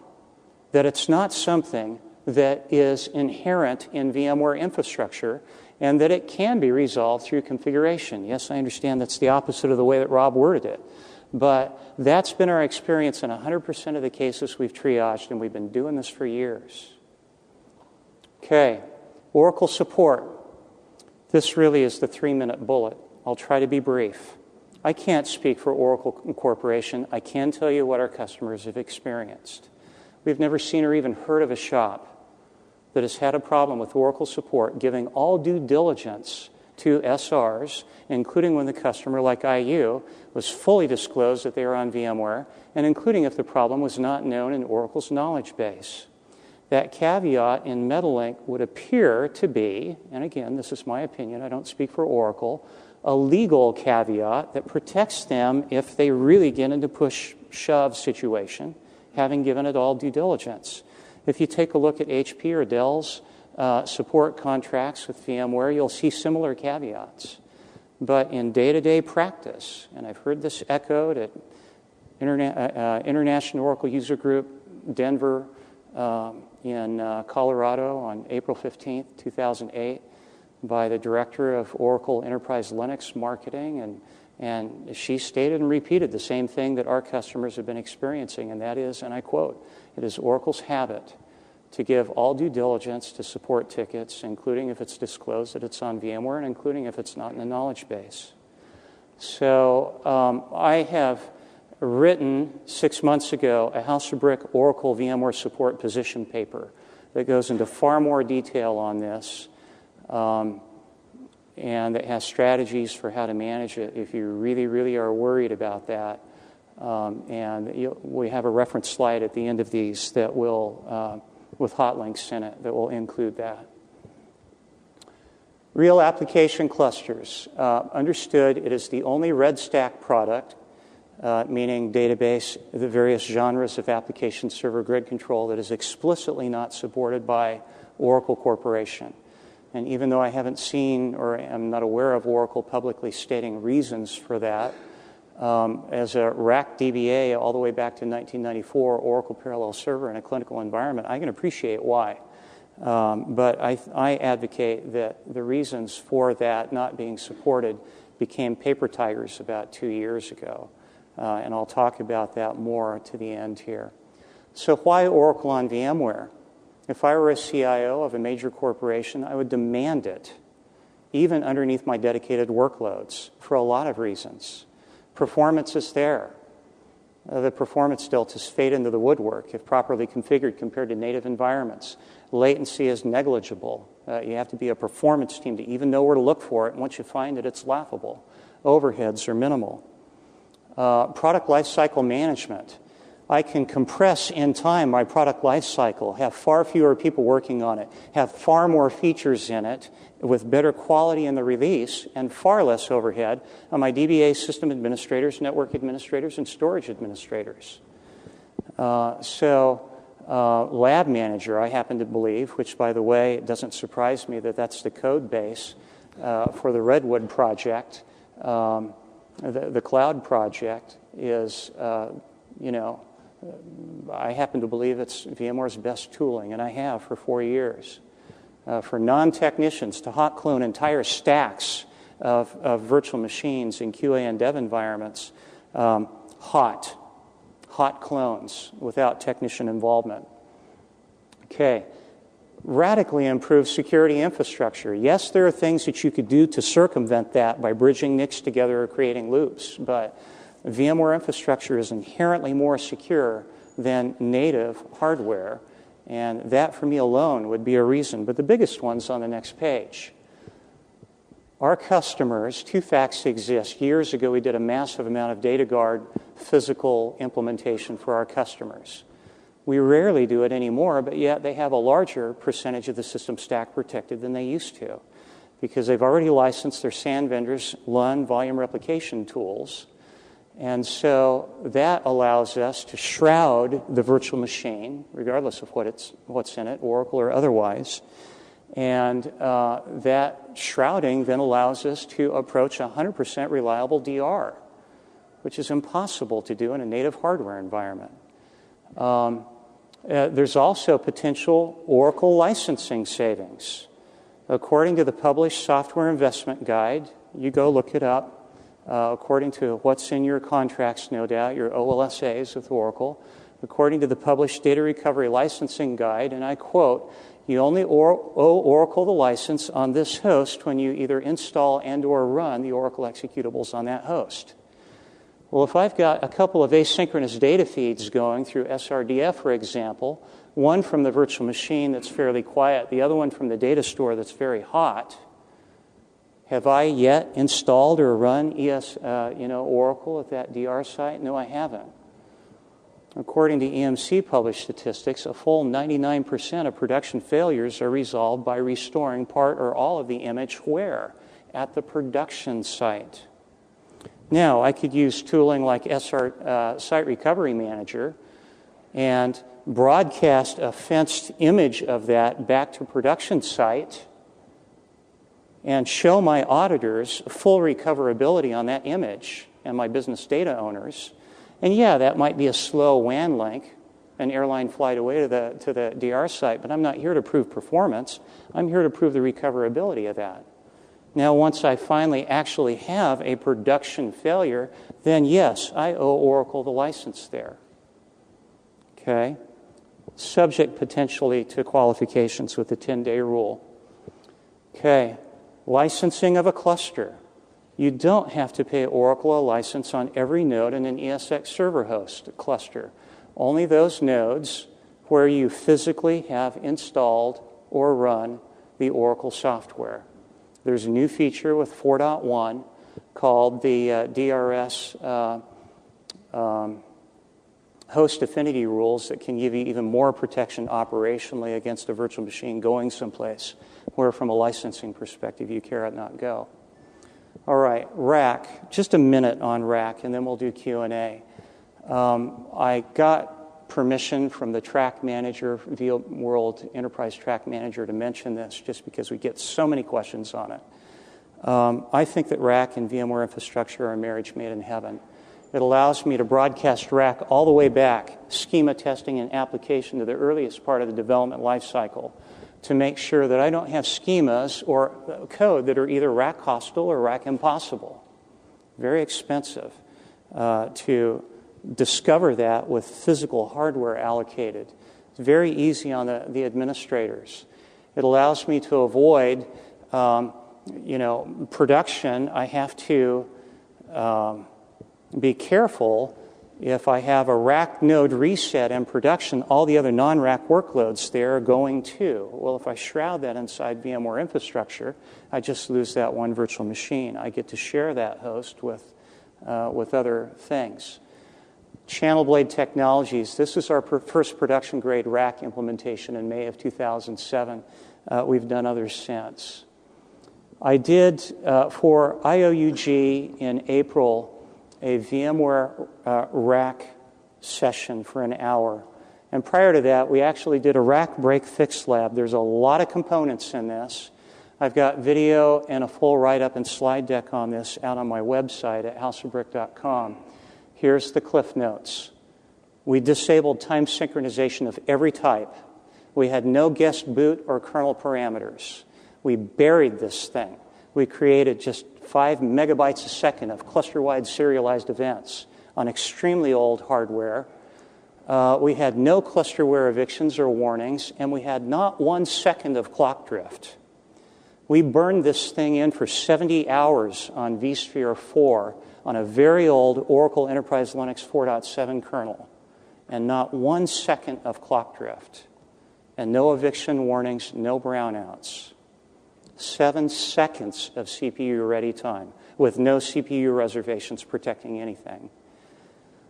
that it's not something that is inherent in VMware infrastructure, and that it can be resolved through configuration. Yes, I understand that's the opposite of the way that Rob worded it. But that's been our experience in 100% of the cases we've triaged, and we've been doing this for years. Okay, Oracle support. This really is the 3-minute bullet. I'll try to be brief. I can't speak for Oracle Corporation. I can tell you what our customers have experienced. We've never seen or even heard of a shop that has had a problem with Oracle support giving all due diligence to SRs, including when the customer, like IU, was fully disclosed that they were on VMware, and including if the problem was not known in Oracle's knowledge base. That caveat in Metalink would appear to be, and again, this is my opinion, I don't speak for Oracle, a legal caveat that protects them if they really get into push-shove situation, having given it all due diligence. If you take a look at HP or Dell's support contracts with VMware, you'll see similar caveats. But in day-to-day practice, and I've heard this echoed at International Oracle User Group, Denver, in Colorado on April 15th, 2008, by the director of Oracle Enterprise Linux Marketing, and she stated and repeated the same thing that our customers have been experiencing, and that is, and I quote, "It is Oracle's habit to give all due diligence to support tickets, including if it's disclosed that it's on VMware and including if it's not in the knowledge base." So I have written 6 months ago a House of Brick Oracle VMware support position paper that goes into far more detail on this, and that has strategies for how to manage it if you really, really are worried about that. We have a reference slide at the end of these that will, with hot links in it, that will include that. Real application clusters. Understood, it is the only red stack product, meaning database, the various genres of application server grid control, that is explicitly not supported by Oracle Corporation. And even though I haven't seen or am not aware of Oracle publicly stating reasons for that, as a rack DBA all the way back to 1994, Oracle Parallel Server in a clinical environment, I can appreciate why. But I advocate that the reasons for that not being supported became paper tigers about 2 years ago. And I'll talk about that more to the end here. So why Oracle on VMware? If I were a CIO of a major corporation, I would demand it, even underneath my dedicated workloads, for a lot of reasons. Performance is there. The performance deltas fade into the woodwork if properly configured compared to native environments. Latency is negligible. You have to be a performance team to even know where to look for it, and once you find it, it's laughable. Overheads are minimal. Product lifecycle management. I can compress in time my product lifecycle, have far fewer people working on it, have far more features in it with better quality in the release, and far less overhead on my DBA system administrators, network administrators, and storage administrators. Lab Manager, I happen to believe, which, by the way, it doesn't surprise me that that's the code base for the Redwood project, the cloud project is, I happen to believe it's VMware's best tooling, and I have for 4 years. For non-technicians to hot clone entire stacks of virtual machines in QA and dev environments, hot clones without technician involvement. Okay. Radically improve security infrastructure. Yes, there are things that you could do to circumvent that by bridging NICs together or creating loops, but VMware infrastructure is inherently more secure than native hardware, and that for me alone would be a reason. But the biggest one's on the next page. Our customers, two facts exist. Years ago, we did a massive amount of DataGuard physical implementation for our customers. We rarely do it anymore, but yet they have a larger percentage of the system stack protected than they used to because they've already licensed their SAN vendors' LUN volume replication tools. And so that allows us to shroud the virtual machine, regardless of what's in it, Oracle or otherwise. And that shrouding then allows us to approach 100% reliable DR, which is impossible to do in a native hardware environment. There's also potential Oracle licensing savings. According to the published software investment guide, you go look it up, according to what's in your contracts, no doubt, your OLSAs with Oracle, according to the published data recovery licensing guide, and I quote, you only owe Oracle the license on this host when you either install and or run the Oracle executables on that host. Well, if I've got a couple of asynchronous data feeds going through SRDF, for example, one from the virtual machine that's fairly quiet, the other one from the data store that's very hot, have I yet installed or run Oracle at that DR site? No, I haven't. According to EMC published statistics, a full 99% of production failures are resolved by restoring part or all of the image where? At the production site. Now, I could use tooling like Site Recovery Manager and broadcast a fenced image of that back to production site and show my auditors full recoverability on that image and my business data owners. And yeah, that might be a slow WAN link, an airline flight away to the DR site, but I'm not here to prove performance. I'm here to prove the recoverability of that. Now, once I finally actually have a production failure, then yes, I owe Oracle the license there. Okay? Subject potentially to qualifications with the 10-day rule. Okay. Licensing of a cluster. You don't have to pay Oracle a license on every node in an ESX server host cluster. Only those nodes where you physically have installed or run the Oracle software. There's a new feature with 4.1 called the DRS host affinity rules that can give you even more protection operationally against a virtual machine going someplace where from a licensing perspective you cannot not go. All right, RAC. Just a minute on RAC, and then we'll do Q&A. I got permission from the track manager, VMworld Enterprise Track Manager, to mention this just because we get so many questions on it. I think that RAC and VMware infrastructure are a marriage made in heaven. It allows me to broadcast RAC all the way back, schema testing and application to the earliest part of the development lifecycle, to make sure that I don't have schemas or code that are either rack hostile or rack impossible. Very expensive to discover that with physical hardware allocated. It's very easy on the administrators. It allows me to avoid, production. I have to be careful. If I have a rack node reset in production, all the other non-rack workloads there are going too. Well, if I shroud that inside VMware infrastructure, I just lose that one virtual machine. I get to share that host with other things. Channel Blade Technologies. This is our first production-grade rack implementation in May of 2007. We've done others since. I did, for IOUG in April, a VMware rack session for an hour. And prior to that, we actually did a rack break fix lab. There's a lot of components in this. I've got video and a full write-up and slide deck on this out on my website at houseofbrick.com. Here's the cliff notes. We disabled time synchronization of every type. We had no guest boot or kernel parameters. We buried this thing. We created just 5 megabytes a second of cluster-wide serialized events on extremely old hardware. We had no clusterware evictions or warnings, and we had not 1 second of clock drift. We burned this thing in for 70 hours on vSphere 4 on a very old Oracle Enterprise Linux 4.7 kernel, and not 1 second of clock drift, and no eviction warnings, no brownouts. 7 seconds of CPU ready time with no CPU reservations protecting anything.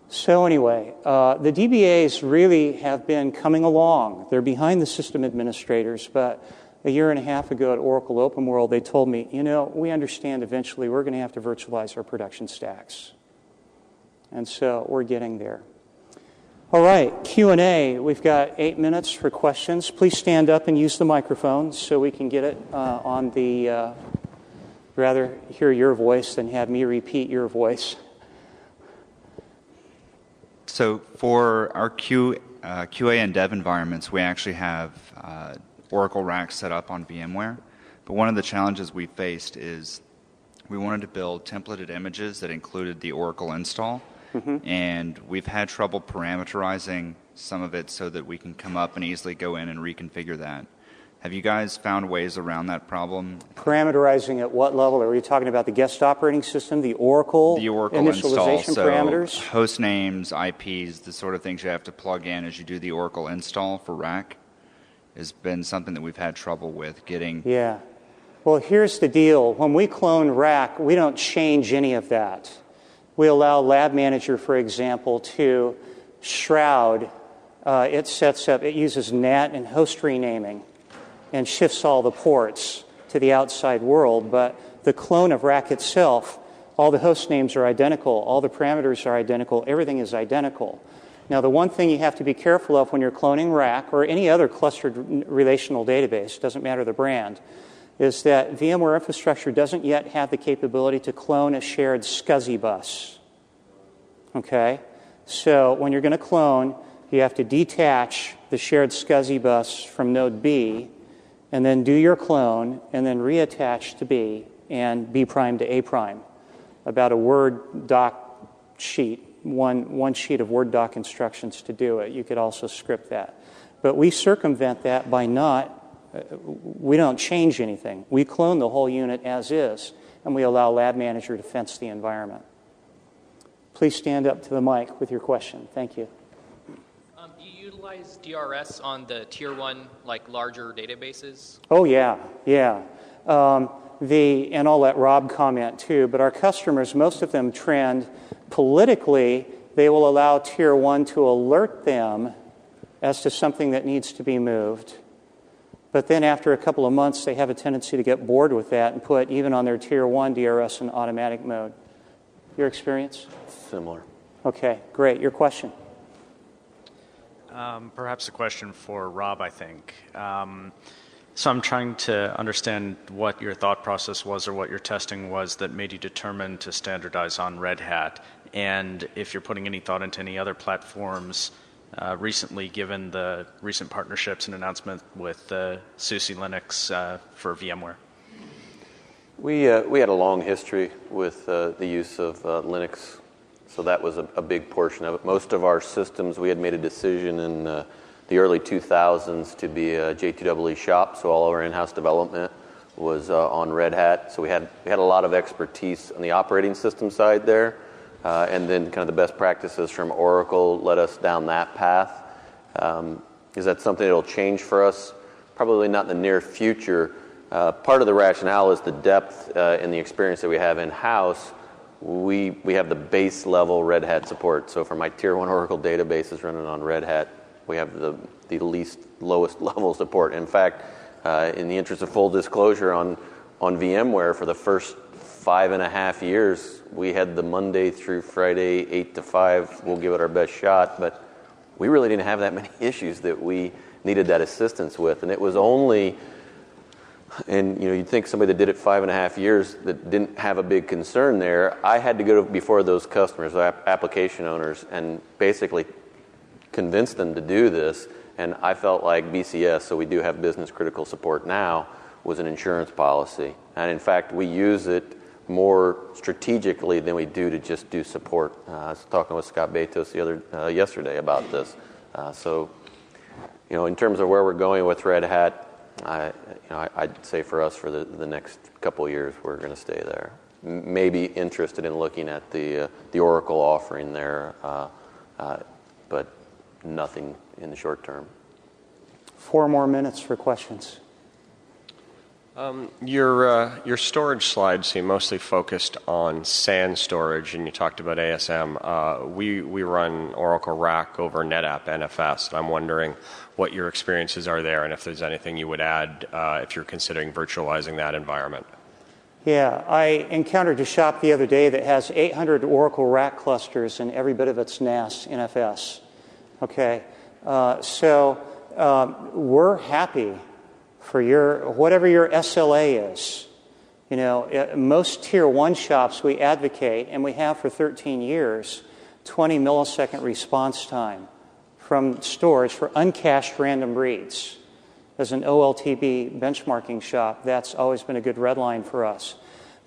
So anyway, the DBAs really have been coming along. They're behind the system administrators, but a year and a half ago at Oracle Open World, they told me, we understand eventually we're going to have to virtualize our production stacks. And so we're getting there. All right, Q&A. We've got 8 minutes for questions. Please stand up and use the microphone so we can get it on the, rather hear your voice than have me repeat your voice. So for our QA and dev environments, we actually have Oracle racks set up on VMware. But one of the challenges we faced is we wanted to build templated images that included the Oracle install. And we've had trouble parameterizing some of it so that we can come up and easily go in and reconfigure that. Have you guys found ways around that problem? Parameterizing at what level? Are we talking about the guest operating system, the Oracle initialization install, parameters? So host names, IPs, the sort of things you have to plug in as you do the Oracle install for rack has been something that we've had trouble with getting. Yeah. Well, here's the deal. When we clone rack, we don't change any of that. We allow Lab Manager, for example, to shroud. It uses NAT and host renaming and shifts all the ports to the outside world. But the clone of rack itself, all the host names are identical, all the parameters are identical, everything is identical. Now, the one thing you have to be careful of when you're cloning rack or any other clustered relational database, doesn't matter the brand, is that VMware infrastructure doesn't yet have the capability to clone a shared SCSI bus. Okay? So when you're going to clone, you have to detach the shared SCSI bus from node B, and then do your clone, and then reattach to B, and B prime to A prime. About a Word doc sheet, one sheet of Word doc instructions to do it. You could also script that. But we circumvent that by we don't change anything. We clone the whole unit as is, and we allow Lab Manager to fence the environment. Please stand up to the mic with your question. Thank you. Do you utilize DRS on the tier 1, larger databases? Oh, yeah. And I'll let Rob comment too, but our customers, most of them trend politically, they will allow tier 1 to alert them as to something that needs to be moved. But then after a couple of months, they have a tendency to get bored with that and put even on their tier 1 DRS in automatic mode. Your experience? Similar. Okay, great. Your question? Perhaps a question for Rob, I think. So I'm trying to understand what your thought process was or what your testing was that made you determine to standardize on Red Hat. And if you're putting any thought into any other platforms recently, given the recent partnerships and announcement with SUSE Linux for VMware? We had a long history with the use of Linux, so that was a big portion of it. Most of our systems, we had made a decision in the early 2000s to be a J2EE shop, so all of our in-house development was on Red Hat. So we had a lot of expertise on the operating system side there, and then kind of the best practices from Oracle led us down that path. Is that something that will change for us? Probably not in the near future. Part of the rationale is the depth and the experience that we have in-house. We have the base level Red Hat support. So for my Tier 1 Oracle databases running on Red Hat, we have the lowest level support. In fact, in the interest of full disclosure, on VMware for the first 5.5 years, we had the Monday through Friday 8 to 5. We'll give it our best shot, but we really didn't have that many issues that we needed that assistance with. And it was only, and you'd think somebody that did it 5.5 years that didn't have a big concern there. I had to go before those customers, application owners, and basically convince them to do this. And I felt like BCS, so we do have business critical support now, was an insurance policy. And in fact, we use it more strategically than we do to just do support. I was talking with Scott Batos yesterday about this. So, in terms of where we're going with Red Hat, I'd say for us for the next couple of years, we're going to stay there. Maybe interested in looking at the Oracle offering there, but nothing in the short term. 4 more minutes for questions. Your storage slides seem mostly focused on SAN storage, and you talked about ASM. We run Oracle RAC over NetApp NFS, and I'm wondering what your experiences are there, and if there's anything you would add if you're considering virtualizing that environment. Yeah, I encountered a shop the other day that has 800 Oracle RAC clusters, and every bit of it's NAS NFS. Okay, so we're happy for whatever your SLA is. Most Tier 1 shops we advocate, and we have for 13 years, 20 millisecond response time from storage for uncached random reads. As an OLTP benchmarking shop, that's always been a good red line for us.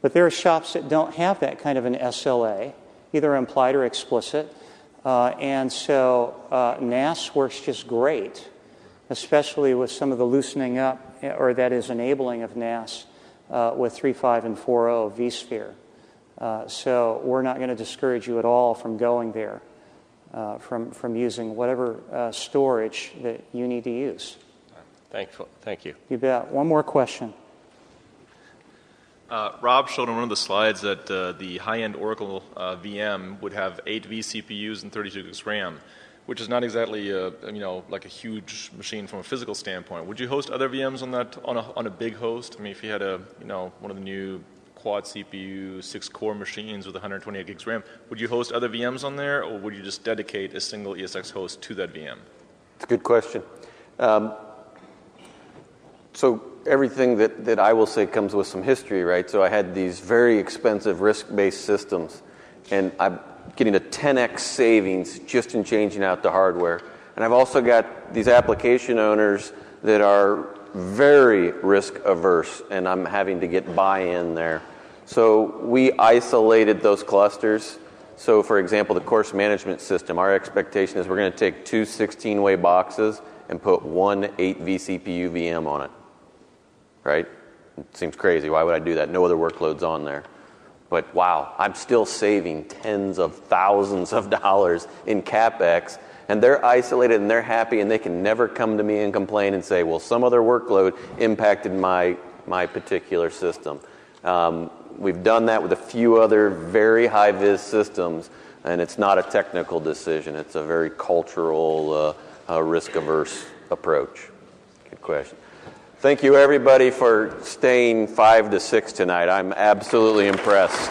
But there are shops that don't have that kind of an SLA, either implied or explicit. And so NAS works just great, especially with some of the loosening up, or that is enabling of NAS with 3.5 and 4.0 vSphere. So we're not going to discourage you at all from going there, from using whatever storage that you need to use. Thank you. You bet. One more question. Rob showed on one of the slides that the high-end Oracle VM would have 8 vCPUs and 32 gigs RAM, which is not exactly like a huge machine from a physical standpoint. Would you host other VMs on that on a big host? I mean, if you had one of the new quad CPU 6-core machines with 128 gigs RAM, would you host other VMs on there, or would you just dedicate a single ESX host to that VM? It's a good question. So everything that I will say comes with some history, right? So I had these very expensive RISC-based systems, and I'm getting a 10x savings just in changing out the hardware. And I've also got these application owners that are very risk-averse, and I'm having to get buy-in there. So we isolated those clusters. So, for example, the course management system, our expectation is we're going to take 2 16-way boxes and put 1 8 vCPU VM on it. Right? It seems crazy. Why would I do that? No other workloads on there. But wow, I'm still saving tens of thousands of dollars in CapEx, and they're isolated and they're happy, and they can never come to me and complain and say, well, some other workload impacted my particular system. We've done that with a few other very high-vis systems, and it's not a technical decision. It's a very cultural, risk-averse approach. Good question. Thank you, everybody, for staying 5 to 6 tonight. I'm absolutely impressed.